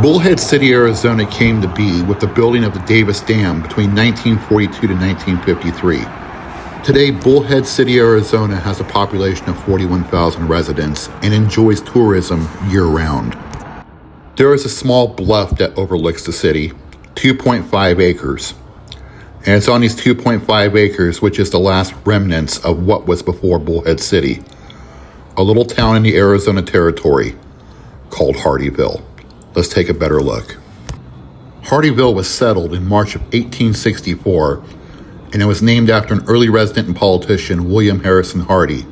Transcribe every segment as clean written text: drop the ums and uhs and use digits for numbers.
Bullhead City, Arizona came to be with the building of the Davis Dam between 1942 to 1953. Today, Bullhead City, Arizona has a population of 41,000 residents and enjoys tourism year-round. There is a small bluff that overlooks the city, 2.5 acres. And it's on these 2.5 acres, which is the last remnants of what was before Bullhead City, a little town in the Arizona Territory called Hardyville. Let's take a better look. Hardyville was settled in March of 1864, and it was named after an early resident and politician, William Harrison Hardy.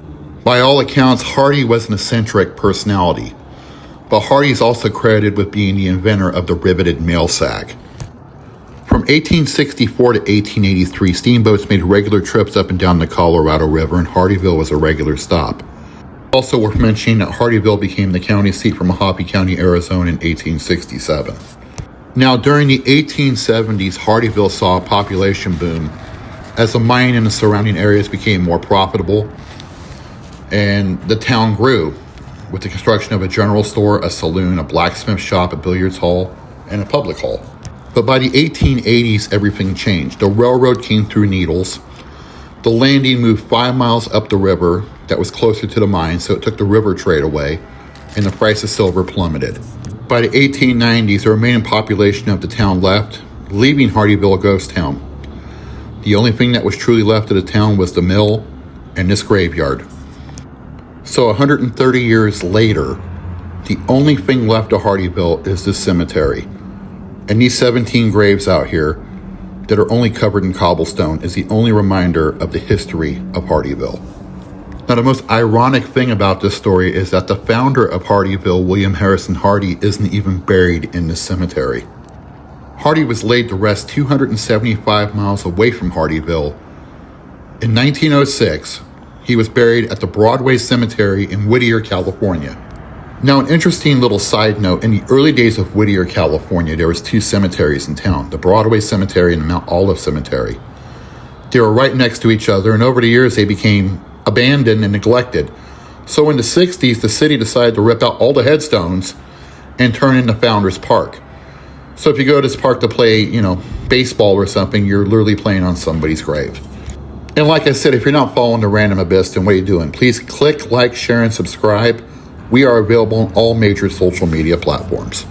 By all accounts, Hardy was an eccentric personality, but Hardy is also credited with being the inventor of the riveted mail sack. From 1864 to 1883, steamboats made regular trips up and down the Colorado River, and Hardyville was a regular stop. Also worth mentioning that Hardyville became the county seat for Mojave County, Arizona in 1867. Now, during the 1870s, Hardyville saw a population boom as the mining in the surrounding areas became more profitable, and the town grew with the construction of a general store, a saloon, a blacksmith shop, a billiards hall, and a public hall. But by the 1880s, everything changed. The railroad came through Needles. The landing moved 5 miles up the river that was closer to the mine, so it took the river trade away, and the price of silver plummeted. By the 1890s, the remaining population of the town left, leaving Hardyville a ghost town. The only thing that was truly left of the town was the mill and this graveyard. So 130 years later, the only thing left of Hardyville is this cemetery. And these 17 graves out here that are only covered in cobblestone is the only reminder of the history of Hardyville. Now, the most ironic thing about this story is that the founder of Hardyville, William Harrison Hardy, isn't even buried in this cemetery. Hardy was laid to rest 275 miles away from Hardyville. In 1906, he was buried at the Broadway Cemetery in Whittier, California. Now, an interesting little side note, in the early days of Whittier, California, there was 2 cemeteries in town, the Broadway Cemetery and the Mount Olive Cemetery. They were right next to each other, and over the years they became abandoned and neglected. So in the 60s, the city decided to rip out all the headstones and turn into Founders Park. So if you go to this park to play, baseball or something, you're literally playing on somebody's grave. And like I said, if you're not following the Random Abyss, then what are you doing? Please click like, share, and subscribe. We are available on all major social media platforms.